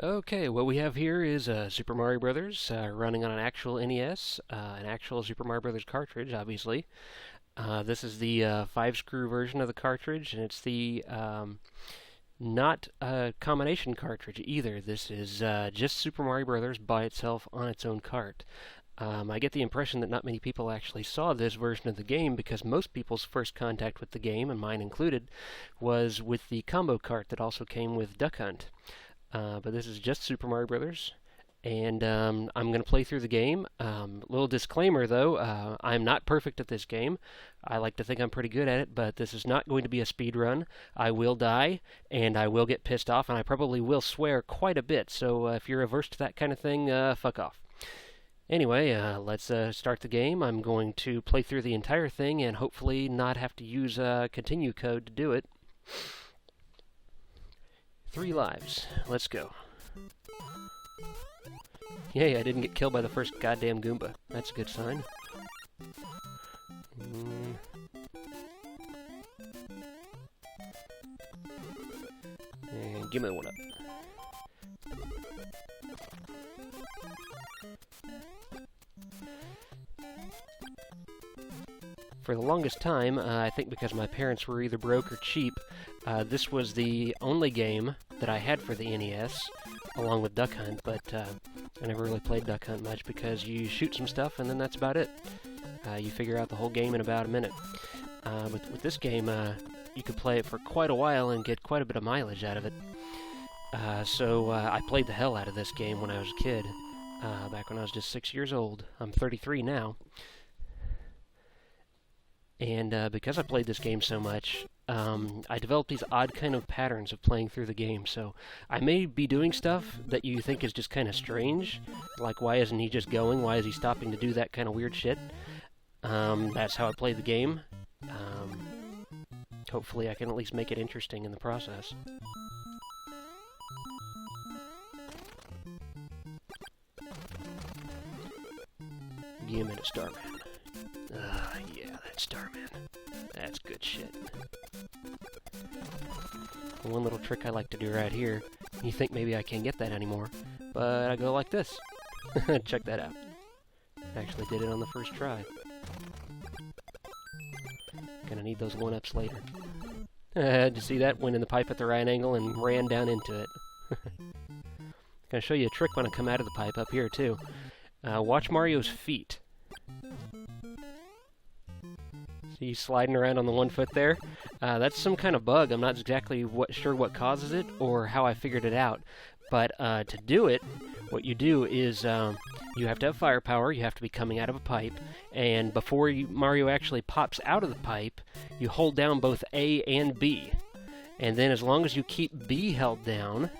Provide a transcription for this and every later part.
Okay, what we have here is Super Mario Brothers running on an actual NES, an actual Super Mario Brothers cartridge, obviously. This is the 5-screw version of the cartridge, and it's the not a combination cartridge either. This is just Super Mario Brothers by itself on its own cart. I get the impression that not many people actually saw this version of the game because most people's first contact with the game, and mine included, was with the combo cart that also came with Duck Hunt. But this is just Super Mario Brothers, and I'm going to play through the game. Little disclaimer though, I'm not perfect at this game. I like to think I'm pretty good at it, but this is not going to be a speed run. I will die, and I will get pissed off, and I probably will swear quite a bit, so if you're averse to that kind of thing, fuck off. Anyway, let's start the game. I'm going to play through the entire thing and hopefully not have to use continue code to do it. 3 lives. Let's go. Yay, I didn't get killed by the first goddamn Goomba. That's a good sign. And give me the one up. For the longest time, I think because my parents were either broke or cheap, this was the only game that I had for the NES, along with Duck Hunt, but I never really played Duck Hunt much because you shoot some stuff and then that's about it. You figure out the whole game in about a minute. With this game, you could play it for quite a while and get quite a bit of mileage out of it. So I played the hell out of this game when I was a kid, back when I was just 6 years old. I'm 33 now. And because I played this game so much, I developed these odd kind of patterns of playing through the game. So I may be doing stuff that you think is just kind of strange, like why isn't he just going? Why is he stopping to do that kind of weird shit? That's how I play the game. Hopefully I can at least make it interesting in the process. Give me the Starman. Yeah, that's Starman. That's good shit. One little trick I like to do right here, you think maybe I can't get that anymore, but I go like this. Check that out. Actually did it on the first try. Gonna need those 1-ups later. Did you see that? Went in the pipe at the right angle and ran down into it. Gonna show you a trick when I come out of the pipe up here too. Watch Mario's feet. See, sliding around on the 1 foot there? That's some kind of bug. I'm not exactly sure what causes it or how I figured it out. But to do it, what you do is you have to have firepower. You have to be coming out of a pipe. And before Mario actually pops out of the pipe, you hold down both A and B. And then as long as you keep B held down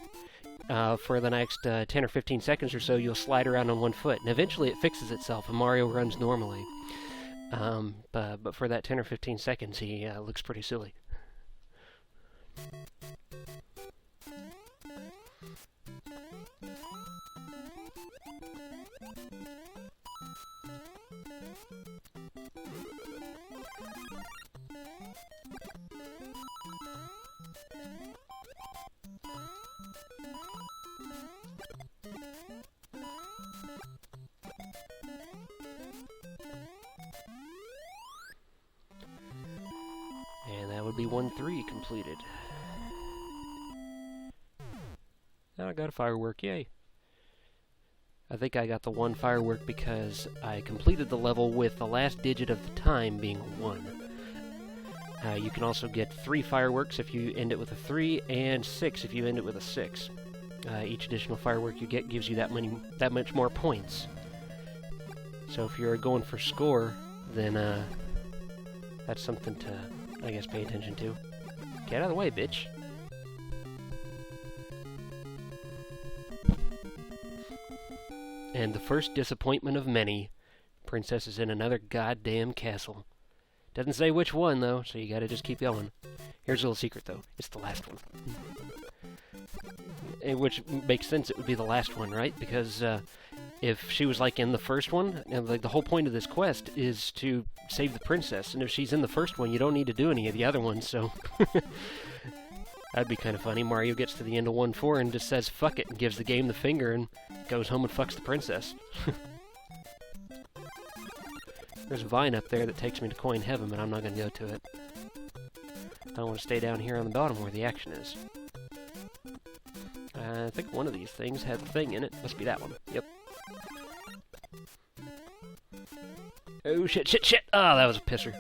for the next 10 or 15 seconds or so, you'll slide around on 1 foot. And eventually it fixes itself and Mario runs normally. But for that 10 or 15 seconds, he looks pretty silly. And that would be 1-3 completed. Now I got a firework, yay. I think I got the 1 firework because I completed the level with the last digit of the time being 1. You can also get 3 fireworks if you end it with a 3, and 6 if you end it with a 6. Each additional firework you get gives you that much more points. So if you're going for score, then that's something to, I guess, pay attention to. Get out of the way, bitch. And the first disappointment of many, Princess is in another goddamn castle. Doesn't say which one, though, so you gotta just keep going. Here's a little secret, though. It's the last one. Which makes sense, it would be the last one, right? Because if she was, like, in the first one, and, like, the whole point of this quest is to save the princess, and if she's in the first one, you don't need to do any of the other ones, so... That'd be kind of funny. Mario gets to the end of 1-4 and just says fuck it and gives the game the finger and goes home and fucks the princess. There's a vine up there that takes me to coin heaven, but I'm not going to go to it. I want to stay down here on the bottom where the action is. I think one of these things has a thing in it. Must be that one. Yep. Oh, shit, shit, shit! Oh, that was a pisser.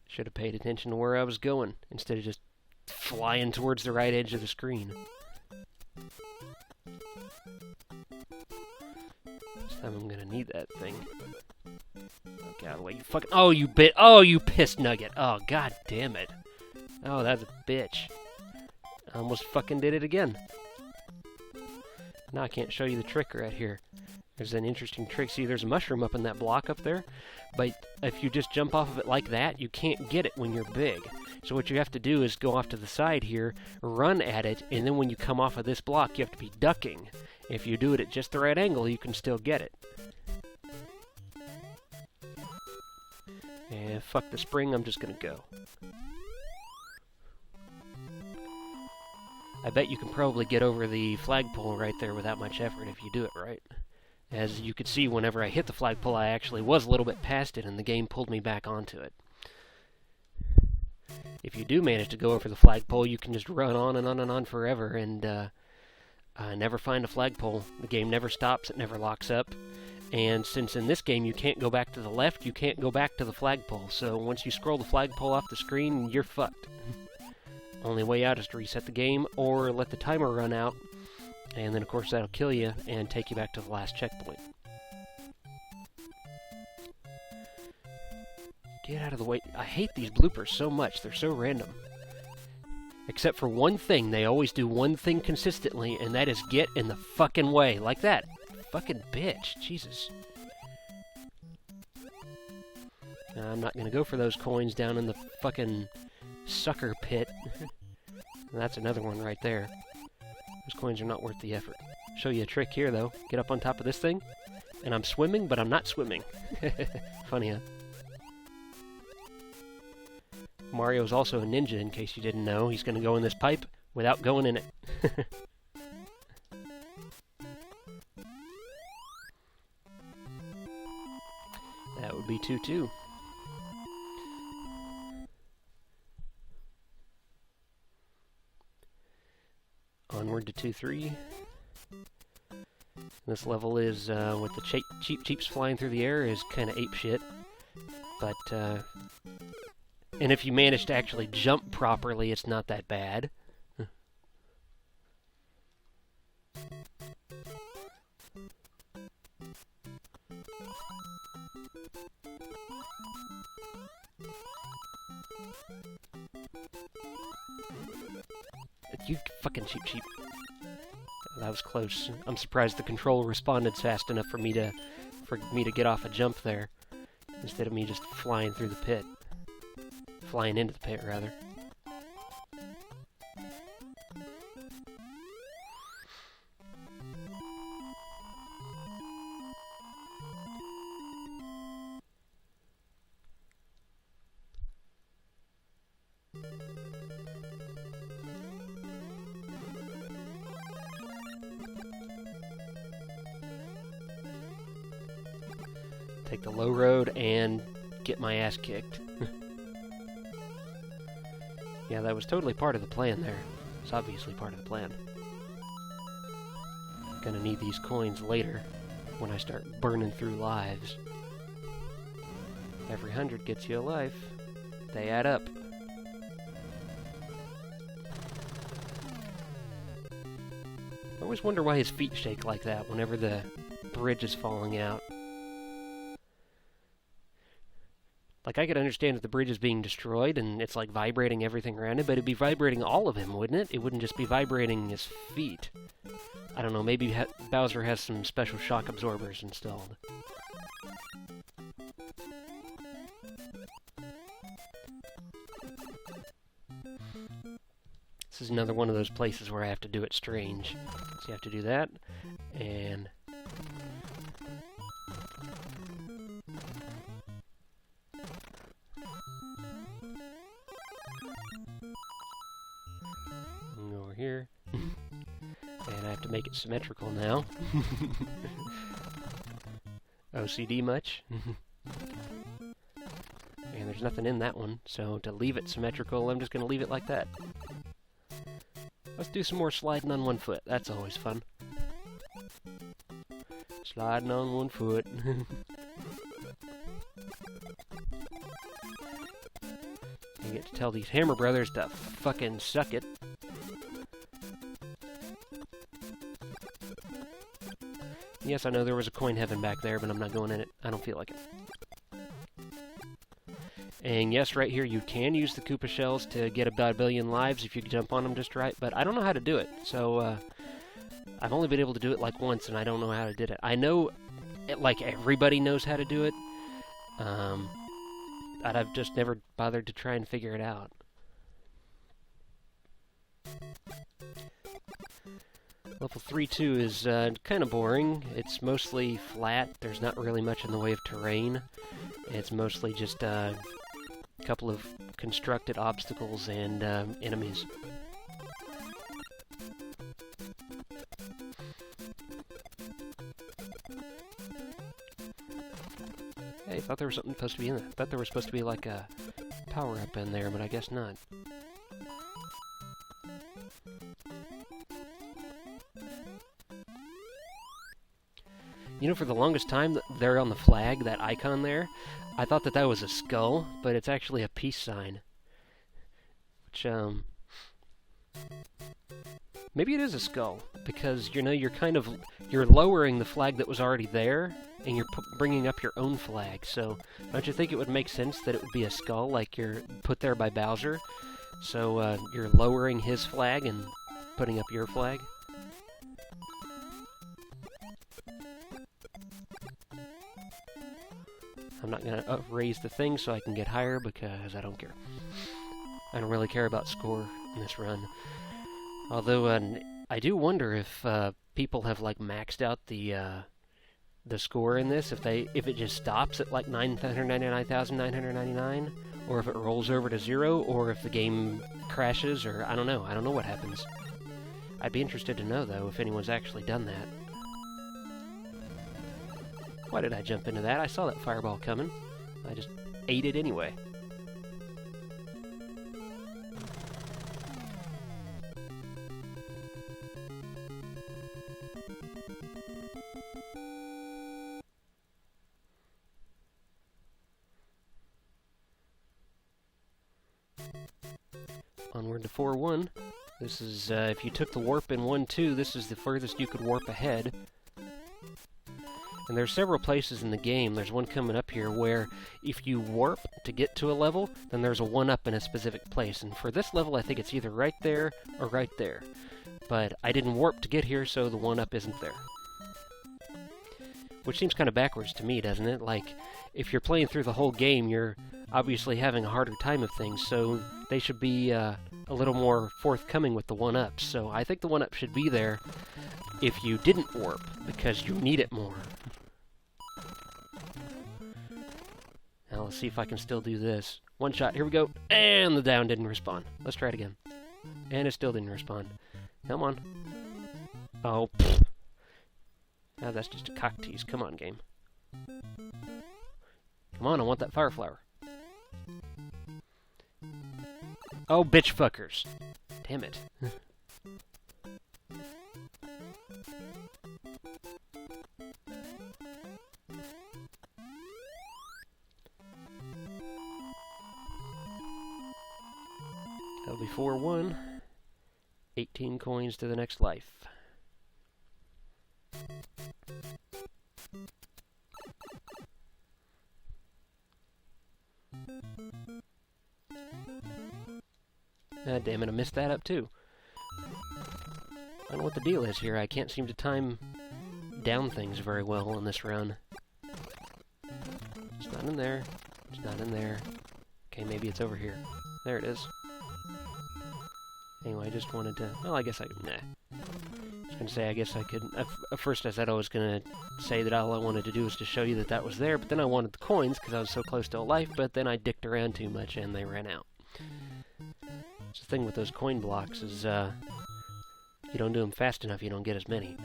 Should have paid attention to where I was going, instead of just flying towards the right edge of the screen. This time I'm gonna need that thing. Oh, get out of the way, you fucking— oh, you bit— oh, you piss nugget! Oh, god damn it. Oh, that's a bitch. I almost fucking did it again. Now I can't show you the trick right here. There's an interesting trick. See, there's a mushroom up in that block up there, but if you just jump off of it like that, you can't get it when you're big. So what you have to do is go off to the side here, run at it, and then when you come off of this block, you have to be ducking. If you do it at just the right angle, you can still get it. And fuck the spring, I'm just gonna go. I bet you can probably get over the flagpole right there without much effort if you do it right. As you could see, whenever I hit the flagpole, I actually was a little bit past it, and the game pulled me back onto it. If you do manage to go over the flagpole, you can just run on and on and on forever, and never find a flagpole. The game never stops, it never locks up. And since in this game you can't go back to the left, you can't go back to the flagpole. So once you scroll the flagpole off the screen, you're fucked. Only way out is to reset the game, or let the timer run out, and then of course that'll kill you and take you back to the last checkpoint. Get out of the way. I hate these bloopers so much. They're so random. Except for one thing. They always do one thing consistently, and that is get in the fucking way. Like that. Fucking bitch. Jesus. I'm not going to go for those coins down in the fucking sucker pit. That's another one right there. Those coins are not worth the effort. Show you a trick here, though. Get up on top of this thing, and I'm swimming, but I'm not swimming. Funny, huh? Mario's also a ninja, in case you didn't know. He's going to go in this pipe without going in it. That would be 2-2. Onward to 2-3. This level is, with the cheeps flying through the air, is kind of apeshit. But, and if you manage to actually jump properly, it's not that bad. You fucking cheap. That was close. I'm surprised the control responded fast enough for me to get off a jump there, instead of me just flying through the pit. Flying into the pit, rather. Take the low road and get my ass kicked. Yeah, that was totally part of the plan there. It's obviously part of the plan. Gonna need these coins later, when I start burning through lives. Every 100 gets you a life. They add up. I always wonder why his feet shake like that whenever the bridge is falling out. Like, I could understand if the bridge is being destroyed and it's like vibrating everything around it, but it'd be vibrating all of him, wouldn't it? It wouldn't just be vibrating his feet. I don't know, maybe Bowser has some special shock absorbers installed. This is another one of those places where I have to do it strange. So you have to do that, and... here. And I have to make it symmetrical now. OCD much? And there's nothing in that one, so to leave it symmetrical, I'm just going to leave it like that. Let's do some more sliding on one foot. That's always fun. Sliding on one foot. You get to tell these Hammer Brothers to fucking suck it. Yes, I know there was a coin heaven back there, but I'm not going in it. I don't feel like it. And yes, right here, you can use the Koopa shells to get about 1 billion lives if you jump on them just right, but I don't know how to do it. So, I've only been able to do it like once, and I don't know how to do it. I know, like, everybody knows how to do it, but I've just never bothered to try and figure it out. Level 3-2 is kind of boring. It's mostly flat. There's not really much in the way of terrain. It's mostly just a couple of constructed obstacles and enemies. Hey, I thought there was something supposed to be in there. I thought there was supposed to be like a power-up in there, but I guess not. You know, for the longest time, there on the flag, that icon there, I thought that that was a skull, but it's actually a peace sign. Which, maybe it is a skull, because, you know, you're lowering the flag that was already there, and you're bringing up your own flag, so don't you think it would make sense that it would be a skull, like you're put there by Bowser? So, you're lowering his flag and putting up your flag? I'm not going to raise the thing so I can get higher because I don't care. I don't really care about score in this run. Although I do wonder if people have like maxed out the score in this, if it just stops at like 999,999, or if it rolls over to 0, or if the game crashes, or I don't know. I don't know what happens. I'd be interested to know though if anyone's actually done that. Why did I jump into that? I saw that fireball coming. I just ate it anyway. Onward to 4-1. This is, if you took the warp in 1-2, this is the furthest you could warp ahead. And there's several places in the game, there's one coming up here, where if you warp to get to a level, then there's a 1-up in a specific place. And for this level, I think it's either right there or right there. But I didn't warp to get here, so the 1-up isn't there. Which seems kind of backwards to me, doesn't it? Like, if you're playing through the whole game, you're obviously having a harder time of things, so they should be a little more forthcoming with the 1-ups. So I think the 1-up should be there if you didn't warp, because you need it more. Now let's see if I can still do this. One shot, here we go, and the down didn't respond. Let's try it again. And it still didn't respond. Come on. Oh, pfft. Now that's just a cock tease. Come on, game. Come on, I want that fire flower. Oh, bitch fuckers. Damn it. That'll be 4-1. 18 coins to the next life. Ah, damn it, I messed that up too. I don't know what the deal is here. I can't seem to time down things very well on this run. It's not in there. It's not in there. Okay, maybe it's over here. There it is. Anyway, I just wanted to... Well, I guess I could... Nah. I was going to say, I guess I could... At first I said I was going to say that all I wanted to do was to show you that that was there, but then I wanted the coins because I was so close to a life, but then I dicked around too much and they ran out. The thing with those coin blocks is, you don't do them fast enough, you don't get as many.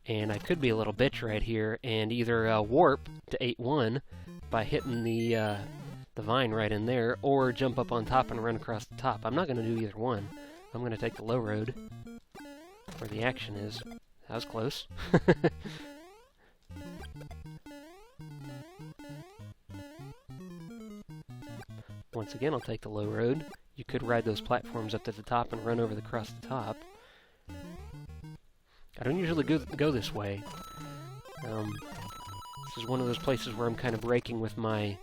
And I could be a little bitch right here and either warp to 8-1 by hitting the vine right in there, or jump up on top and run across the top. I'm not going to do either one. I'm going to take the low road, where the action is. That was close. Once again, I'll take the low road. You could ride those platforms up to the top and run over across the top. I don't usually go this way. This is one of those places where I'm kind of breaking with my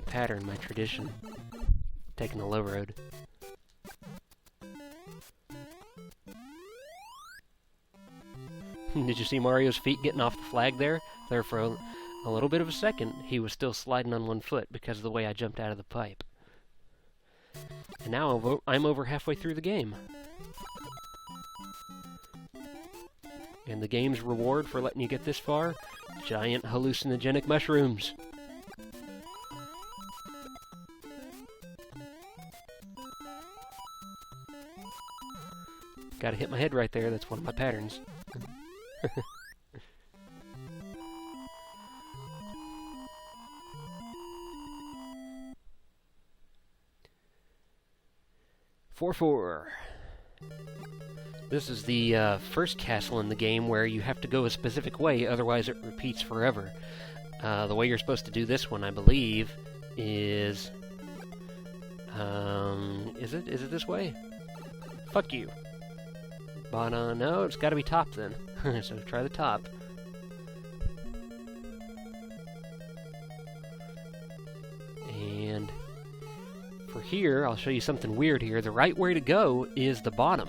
pattern, my tradition. Taking the low road. Did you see Mario's feet getting off the flag there? There for a little bit of a second, he was still sliding on one foot because of the way I jumped out of the pipe. And now I'm over halfway through the game. And the game's reward for letting you get this far? Giant hallucinogenic mushrooms. Gotta hit my head right there, that's one of my patterns. 4-4. This is the first castle in the game where you have to go a specific way, otherwise it repeats forever. The way you're supposed to do this one, I believe, is... is it this way? Fuck you. But, no, it's gotta be top then. So try the top. And for here, I'll show you something weird here. The right way to go is the bottom.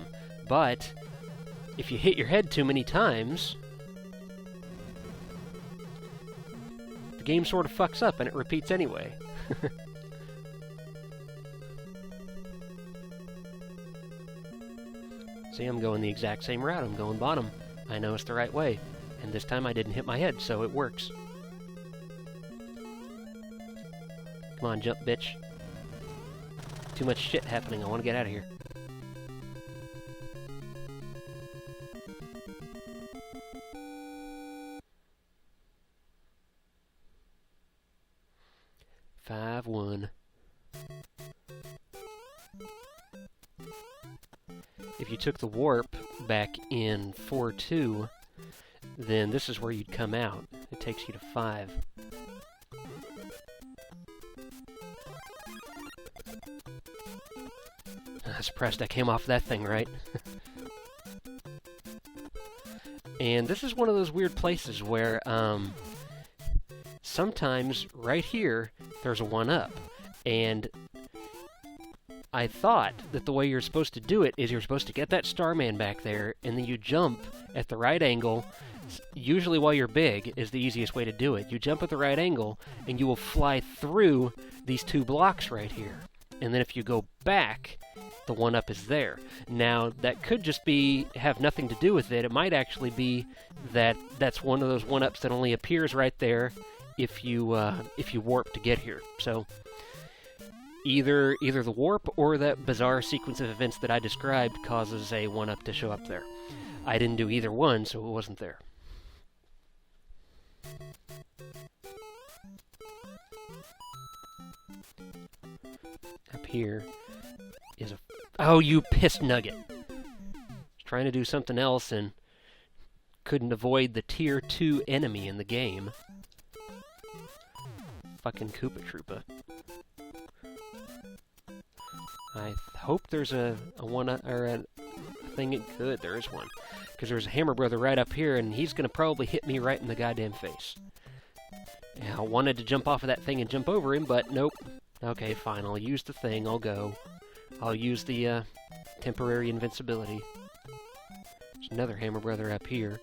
But if you hit your head too many times, the game sort of fucks up and it repeats anyway. See, I'm going the exact same route. I'm going bottom. I know it's the right way. And this time I didn't hit my head, so it works. Come on, jump, bitch. Too much shit happening. I want to get out of here. 5-1. If you took the warp back in 4-2, then this is where you'd come out. It takes you to 5. I was surprised I came off that thing right. And this is one of those weird places where sometimes right here there's a 1-up, and I thought that the way you're supposed to do it is you're supposed to get that Starman back there, and then you jump at the right angle. Usually while you're big is the easiest way to do it. You jump at the right angle, and you will fly through these 2 blocks right here. And then if you go back, the 1-up is there. Now, that could just have nothing to do with it. It might actually be that that's one of those 1-ups that only appears right there if you warp to get here. So either the warp or that bizarre sequence of events that I described causes a 1-up to show up there. I didn't do either one, so it wasn't there. Up here is a... Oh, you piss nugget! Was trying to do something else and couldn't avoid the tier 2 enemy in the game. Fucking Koopa Troopa. I hope there's a thing. Good, there is one. Because there's a Hammer Brother right up here, and he's gonna probably hit me right in the goddamn face. Yeah, I wanted to jump off of that thing and jump over him, but nope. Okay, fine, I'll use the thing, I'll go. I'll use the temporary invincibility. There's another Hammer Brother up here,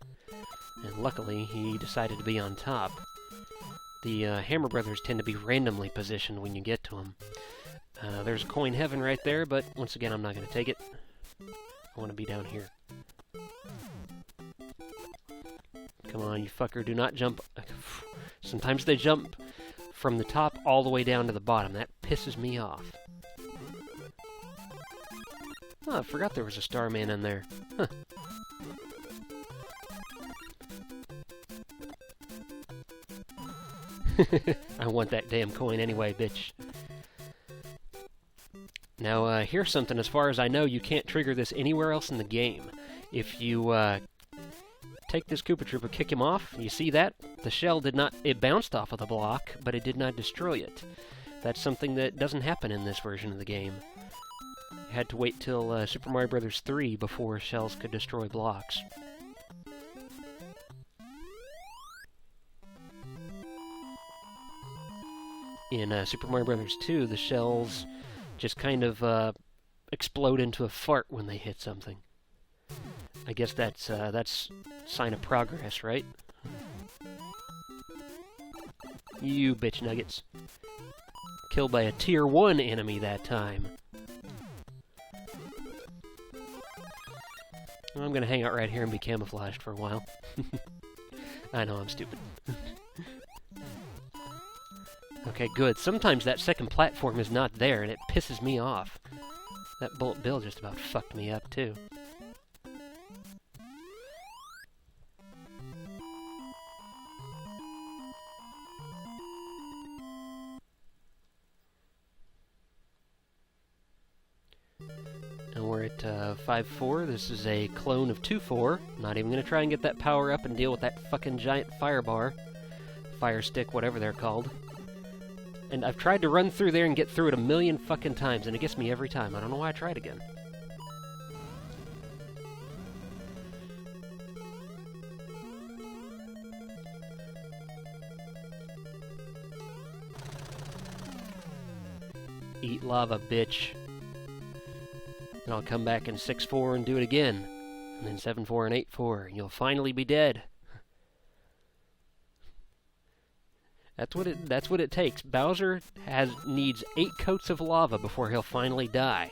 and luckily he decided to be on top. The Hammer Brothers tend to be randomly positioned when you get to them. There's a coin heaven right there, but once again I'm not going to take it. I want to be down here. Come on, you fucker, do not jump. Sometimes they jump from the top all the way down to the bottom. That pisses me off. Oh, I forgot there was a Starman in there. Huh. I want that damn coin anyway, bitch. Now, here's something. As far as I know, you can't trigger this anywhere else in the game. If you take this Koopa Troopa, kick him off, you see that? The shell did not... It bounced off of the block, but it did not destroy it. That's something that doesn't happen in this version of the game. You had to wait till Super Mario Bros. 3 before shells could destroy blocks. In Super Mario Bros. 2, the shells just kind of explode into a fart when they hit something. I guess that's sign of progress, right? You bitch nuggets. Killed by a Tier 1 enemy that time. I'm gonna hang out right here and be camouflaged for a while. I know, I'm stupid. Okay, good. Sometimes that second platform is not there, and it pisses me off. That Bullet Bill just about fucked me up, too. And we're at 5-4. This is a clone of 2-4. Not even going to try and get that power up and deal with that fucking giant fire bar. Fire stick, whatever they're called. And I've tried to run through there and get through it a million fucking times, and it gets me every time. I don't know why I tried again. Eat lava, bitch. And I'll come back in 6-4 and do it again. And then 7-4 and 8-4, and you'll finally be dead. That's what it takes. Bowser needs 8 coats of lava before he'll finally die.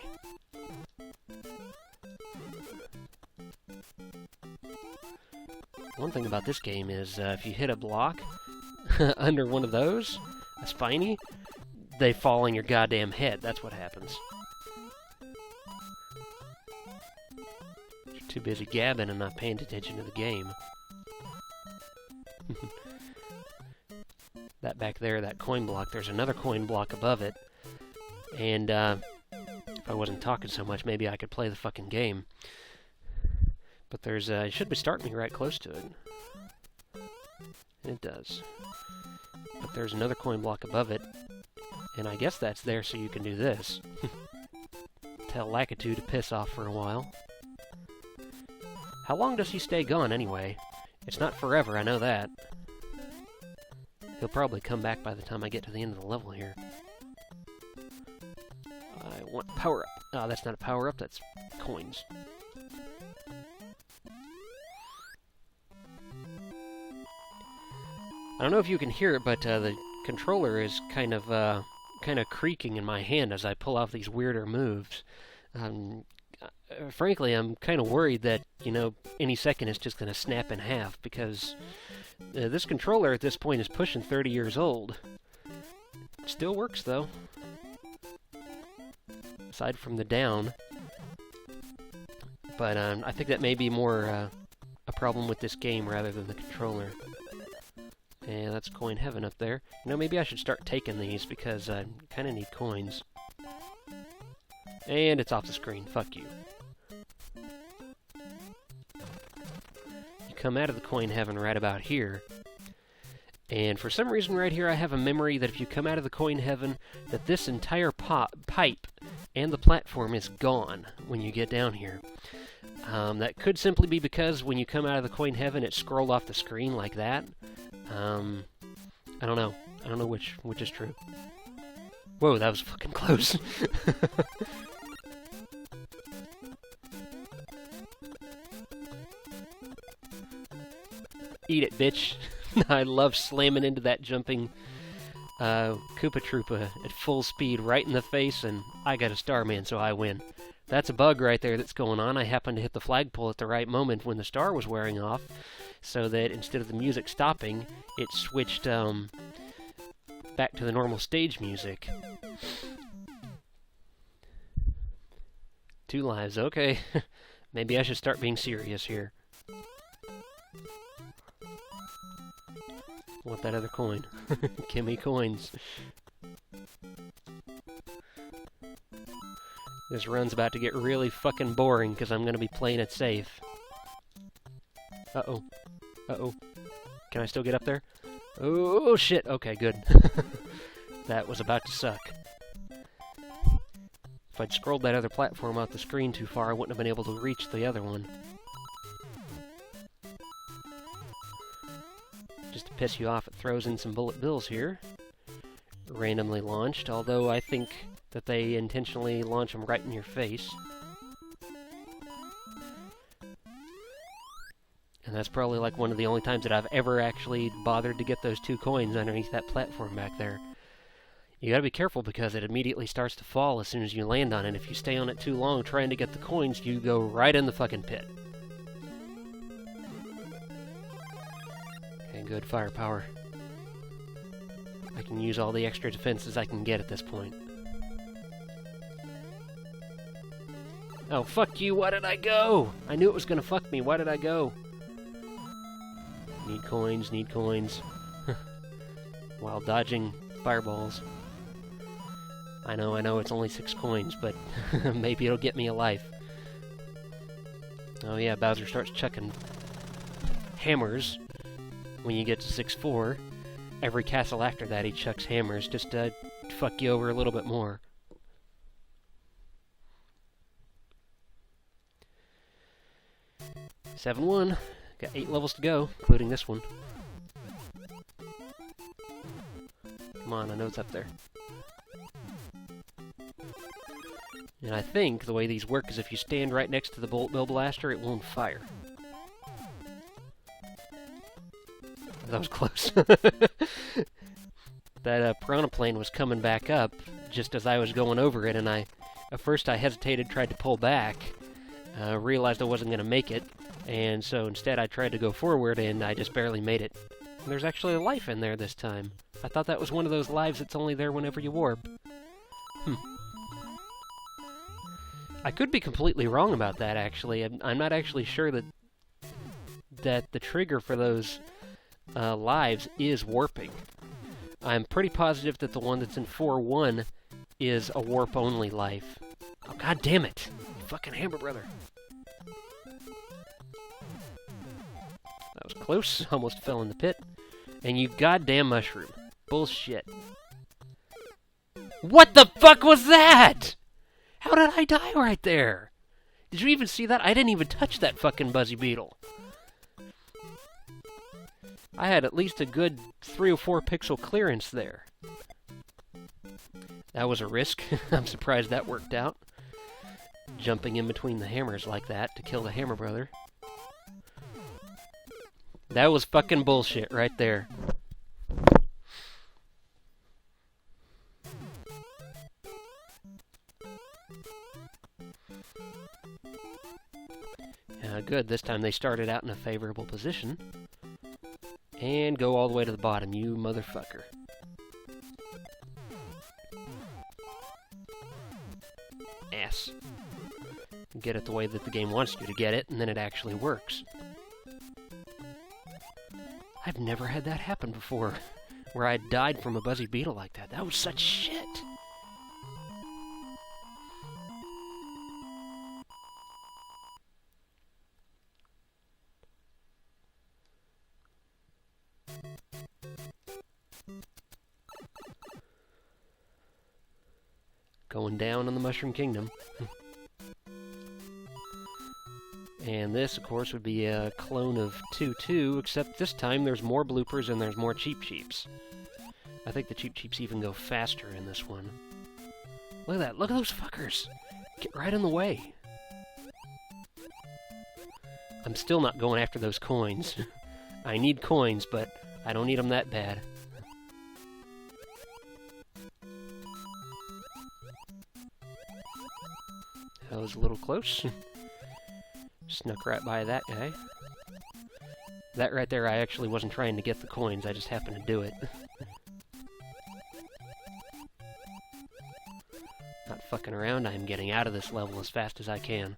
One thing about this game is if you hit a block under one of those, a spiny, they fall on your goddamn head. That's what happens. You're too busy gabbing and not paying attention to the game. That back there, that coin block, there's another coin block above it. And if I wasn't talking so much, maybe I could play the fucking game. But there's, it should be starting me right close to it. It does. But there's another coin block above it. And I guess that's there so you can do this. Tell Lakitu to piss off for a while. How long does he stay gone anyway? It's not forever, I know that. He'll probably come back by the time I get to the end of the level here. I want power-up. Oh, that's not a power-up, that's coins. I don't know if you can hear it, but the controller is kind of creaking in my hand as I pull off these weirder moves. Frankly, I'm kind of worried that, you know, any second it's just going to snap in half, because this controller at this point is pushing 30 years old. It still works, though. Aside from the down. But I think that may be more a problem with this game rather than the controller. And that's Coin Heaven up there. You know, maybe I should start taking these, because I kind of need coins. And it's off the screen. Fuck you. You come out of the Coin Heaven right about here. And for some reason right here I have a memory that if you come out of the Coin Heaven, that this entire pipe and the platform is gone when you get down here. That could simply be because when you come out of the Coin Heaven it scrolled off the screen like that. I don't know. I don't know which is true. Whoa, that was fucking close. Eat it, bitch. I love slamming into that jumping Koopa Troopa at full speed right in the face, and I got a Starman, so I win. That's a bug right there that's going on. I happened to hit the flagpole at the right moment when the star was wearing off, so that instead of the music stopping, it switched back to the normal stage music. 2 lives, okay. Maybe I should start being serious here. Want that other coin. Give me coins. This run's about to get really fucking boring because I'm going to be playing it safe. Uh-oh. Uh-oh. Can I still get up there? Oh, shit. Okay, good. That was about to suck. If I'd scrolled that other platform out the screen too far, I wouldn't have been able to reach the other one. Just to piss you off, it throws in some bullet bills here. Randomly launched, although I think that they intentionally launch them right in your face. And that's probably like one of the only times that I've ever actually bothered to get those 2 coins underneath that platform back there. You gotta be careful because it immediately starts to fall as soon as you land on it. If you stay on it too long trying to get the coins, you go right in the fucking pit. Okay, good firepower. I can use all the extra defenses I can get at this point. Oh, fuck you, why did I go? I knew it was gonna fuck me, why did I go? Need coins, need coins. While dodging fireballs. I know, it's only 6 coins, but maybe it'll get me a life. Oh yeah, Bowser starts chucking hammers when you get to 6-4. Every castle after that he chucks hammers just to fuck you over a little bit more. Seven 1. Got 8 levels to go, including this one. Come on, I know it's up there. And I think the way these work is if you stand right next to the bullet bill blaster, it won't fire. That was close. That piranha plane was coming back up just as I was going over it, and at first I hesitated, tried to pull back, realized I wasn't going to make it, and so instead I tried to go forward, and I just barely made it. And there's actually a life in there this time. I thought that was one of those lives that's only there whenever you warp. I could be completely wrong about that, actually. I'm not actually sure that the trigger for those lives is warping. I'm pretty positive that the one that's in 4-1 is a warp-only life. Oh, god damn it! You fucking hammer brother. That was close. Almost fell in the pit. And you goddamn mushroom. Bullshit. What the fuck was that?! How did I die right there? Did you even see that? I didn't even touch that fucking Buzzy Beetle. I had at least a good 3 or 4 pixel clearance there. That was a risk. I'm surprised that worked out. Jumping in between the hammers like that to kill the hammer brother. That was fucking bullshit right there. Good, this time they started out in a favorable position. And go all the way to the bottom, you motherfucker. Ass. Get it the way that the game wants you to get it, and then it actually works. I've never had that happen before, where I died from a Buzzy Beetle like that. That was such shit! Going down in the Mushroom Kingdom. And this, of course, would be a clone of 2-2, except this time there's more bloopers and there's more Cheep Cheeps. I think the Cheep Cheeps even go faster in this one. Look at that, look at those fuckers! Get right in the way. I'm still not going after those coins. I need coins, but I don't need them that bad. That was a little close. Snuck right by that guy. That right there, I actually wasn't trying to get the coins, I just happened to do it. Not fucking around, I'm getting out of this level as fast as I can.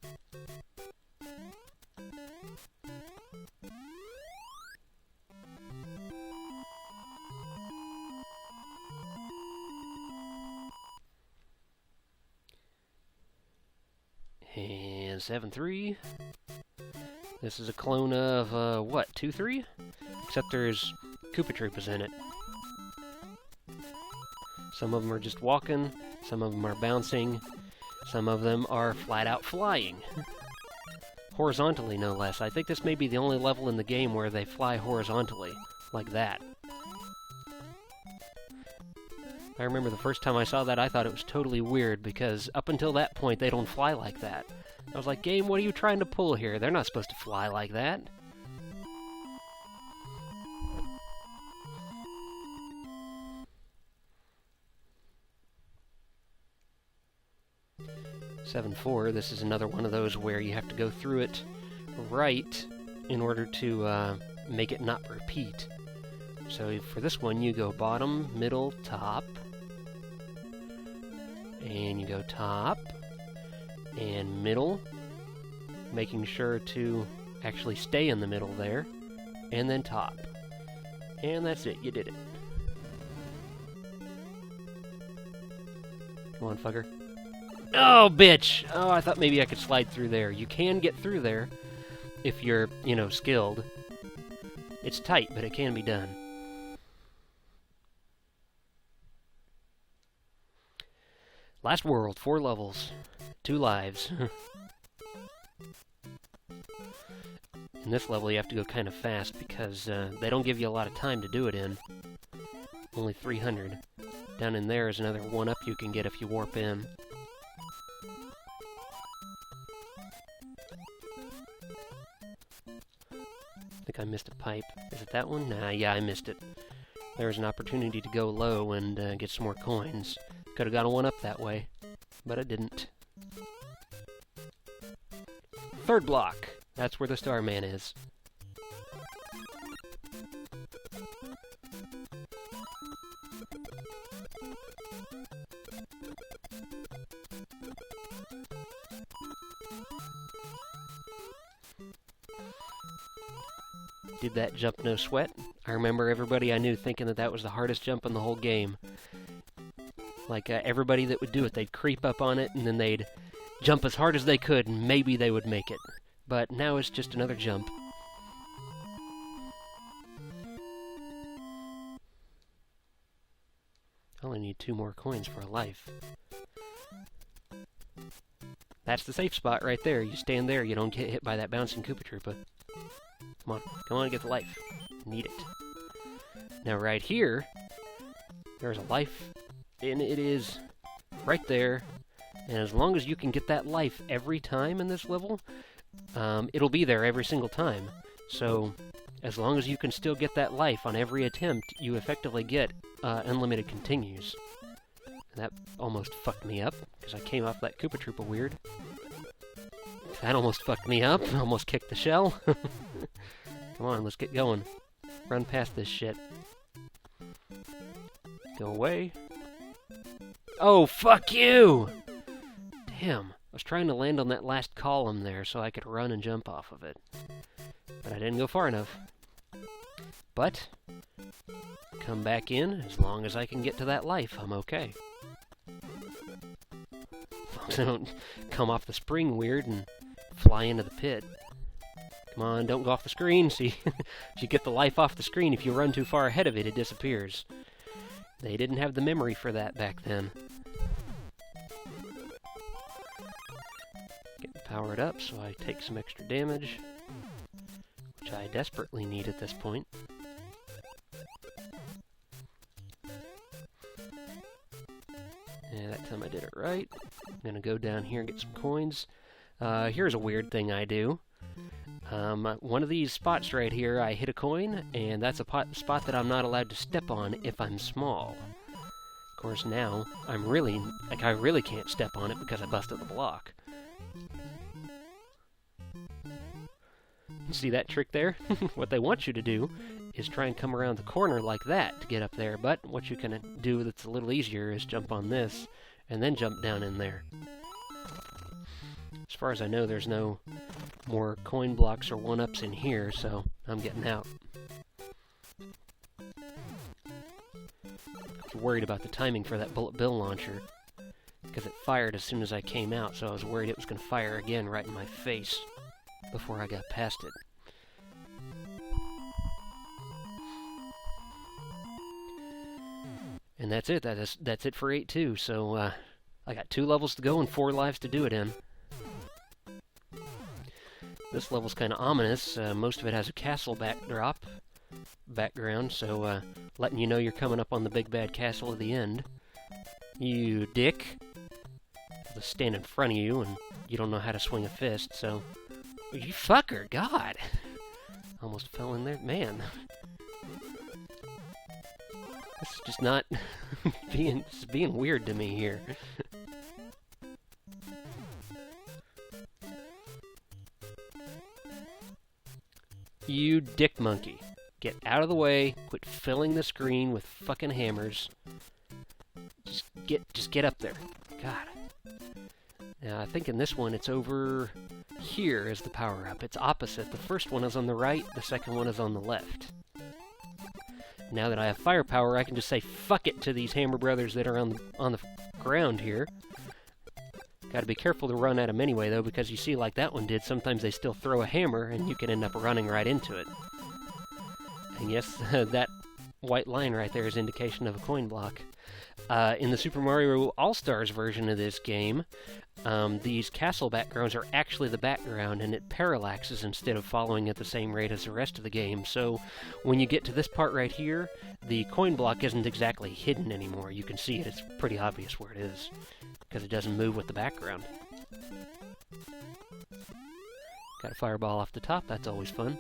7-3. This is a clone of, what, 2-3? Except there's Koopa Troopas in it. Some of them are just walking, some of them are bouncing, some of them are flat-out flying. Horizontally, no less. I think this may be the only level in the game where they fly horizontally, like that. I remember the first time I saw that, I thought it was totally weird, because up until that point, they don't fly like that. I was like, game, what are you trying to pull here? They're not supposed to fly like that. This is another one of those where you have to go through it right in order to make it not repeat. So for this one, you go bottom, middle, top, and you go top, and middle, making sure to actually stay in the middle there, and then top. And that's it, you did it. Come on, fucker. Oh, bitch! Oh, I thought maybe I could slide through there. You can get through there if you're, you know, skilled. It's tight, but it can be done. Last world, 4 levels, 2 lives. In this level, you have to go kind of fast because they don't give you a lot of time to do it in. Only 300. Down in there is another 1-up you can get if you warp in. I think I missed a pipe. Is it that one? Nah, yeah, I missed it. There was an opportunity to go low and get some more coins. Could have got a 1-up that way, but I didn't. 3rd block. That's where the Starman is. Did that jump no sweat. I remember everybody I knew thinking that that was the hardest jump in the whole game. Like, everybody that would do it, they'd creep up on it, and then they'd jump as hard as they could, and maybe they would make it. But now it's just another jump. I only need 2 more coins for a life. That's the safe spot right there. You stand there, you don't get hit by that bouncing Koopa Troopa. Come on, get the life. Need it. Now right here, there's a life, and it is right there. And as long as you can get that life every time in this level, it'll be there every single time. So, as long as you can still get that life on every attempt, you effectively get unlimited continues. And that almost fucked me up, because I came off that Koopa Troopa weird. That almost fucked me up. Almost kicked the shell. Come on, let's get going. Run past this shit. Go away. Oh, fuck you! Damn. I was trying to land on that last column there so I could run and jump off of it. But I didn't go far enough. But, come back in. As long as I can get to that life, I'm okay. As long as I don't come off the spring weird and fly into the pit. Come on, don't go off the screen. See, if you get the life off the screen, if you run too far ahead of it, it disappears. They didn't have the memory for that back then. Getting powered up so I take some extra damage, which I desperately need at this point. Yeah, that time I did it right. I'm gonna go down here and get some coins. Here's a weird thing I do. One of these spots right here, I hit a coin, and that's a spot that I'm not allowed to step on if I'm small. Of course, now, I really can't step on it because I busted the block. See that trick there? What they want you to do is try and come around the corner like that to get up there, but what you can do that's a little easier is jump on this, and then jump down in there. As far as I know, there's no more coin blocks or 1-ups in here, so I'm getting out. I'm worried about the timing for that bullet bill launcher, because it fired as soon as I came out, so I was worried it was going to fire again right in my face before I got past it. And that's it. That's it for 8-2. So I got 2 levels to go and 4 lives to do it in. This level's kind of ominous. Most of it has a castle background, so letting you know you're coming up on the big bad castle at the end. You dick. They'll stand in front of you, and you don't know how to swing a fist, so... You fucker, God! Almost fell in there. Man. This is just not being weird to me here. You dick monkey. Get out of the way, quit filling the screen with fucking hammers. Just get up there. God. Now, I think in this one it's over here is the power-up. It's opposite. The first one is on the right, the second one is on the left. Now that I have firepower, I can just say fuck it to these hammer brothers that are on the ground here. Gotta be careful to run at them anyway, though, because you see, like that one did, sometimes they still throw a hammer, and you can end up running right into it. And yes, that white line right there is indication of a coin block. In the Super Mario All-Stars version of this game, these castle backgrounds are actually the background, and it parallaxes instead of following at the same rate as the rest of the game. So when you get to this part right here, the coin block isn't exactly hidden anymore. You can see it. It's pretty obvious where it is, because it doesn't move with the background. Got a fireball off the top. That's always fun.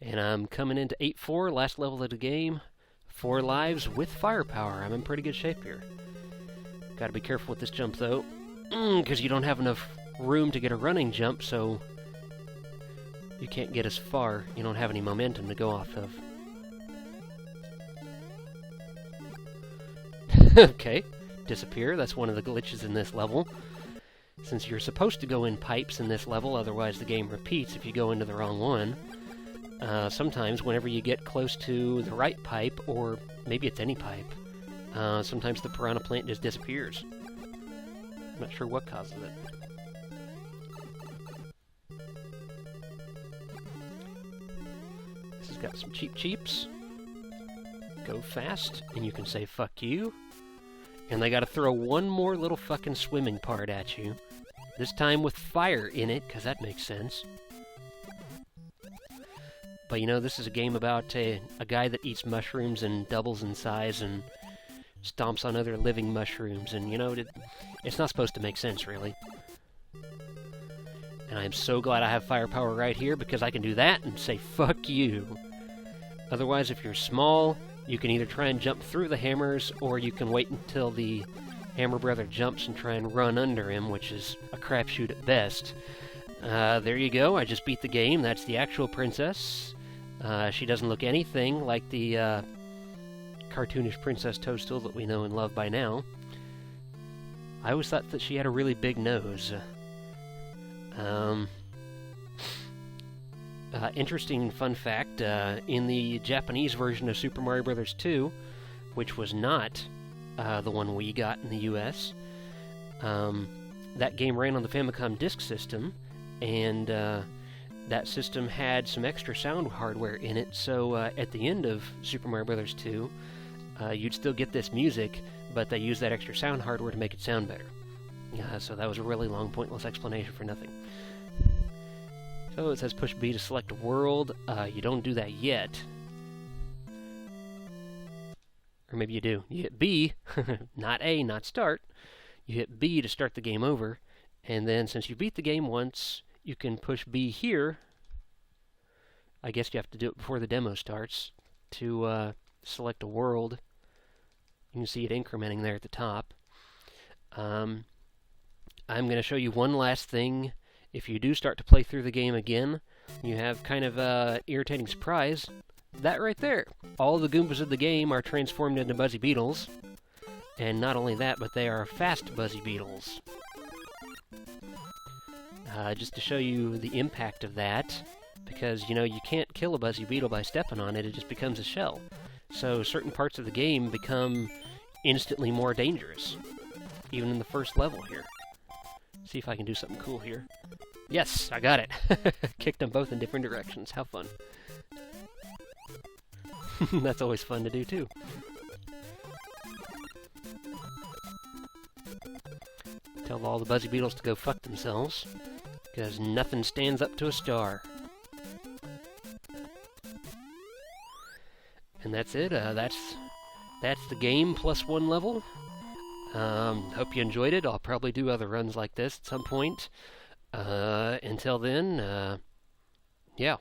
And I'm coming into 8-4, last level of the game. 4 lives with firepower. I'm in pretty good shape here. Gotta be careful with this jump, though, because you don't have enough room to get a running jump, so you can't get as far. You don't have any momentum to go off of. Okay, disappear. That's one of the glitches in this level. Since you're supposed to go in pipes in this level, otherwise the game repeats if you go into the wrong one. Sometimes, whenever you get close to the right pipe, or maybe it's any pipe, sometimes the piranha plant just disappears. I'm not sure what causes it. This has got some cheeps. Go fast, and you can say fuck you. And they gotta throw one more little fucking swimming part at you. This time with fire in it, because that makes sense. But you know, this is a game about a guy that eats mushrooms and doubles in size and stomps on other living mushrooms, and you know, it's not supposed to make sense, really. And I'm so glad I have firepower right here, because I can do that and say fuck you. Otherwise, if you're small, you can either try and jump through the hammers, or you can wait until the hammer brother jumps and try and run under him, which is a crapshoot at best. There you go, I just beat the game. That's the actual princess. She doesn't look anything like the cartoonish Princess Toadstool that we know and love by now. I always thought that she had a really big nose. Interesting fun fact, in the Japanese version of Super Mario Bros. 2, which was not the one we got in the US, that game ran on the Famicom Disk System, and that system had some extra sound hardware in it, so at the end of Super Mario Bros. 2, you'd still get this music, but they used that extra sound hardware to make it sound better. So that was a really long, pointless explanation for nothing. So it says push B to select a world. You don't do that yet. Or maybe you do. You hit B, not A, not start. You hit B to start the game over, and then since you beat the game once, you can push B here. I guess you have to do it before the demo starts to select a world. You can see it incrementing there at the top. I'm going to show you one last thing. If you do start to play through the game again, you have kind of an irritating surprise. That right there. All the Goombas of the game are transformed into Buzzy Beetles. And not only that, but they are fast Buzzy Beetles. Just to show you the impact of that, because, you know, you can't kill a Buzzy Beetle by stepping on it, it just becomes a shell. So certain parts of the game become instantly more dangerous, even in the first level here. See if I can do something cool here. Yes, I got it. Kicked them both in different directions. How fun. That's always fun to do, too. Tell all the Buzzy Beetles to go fuck themselves, because nothing stands up to a star. And that's it. That's the game plus one level. Hope you enjoyed it. I'll probably do other runs like this at some point. Until then, yeah.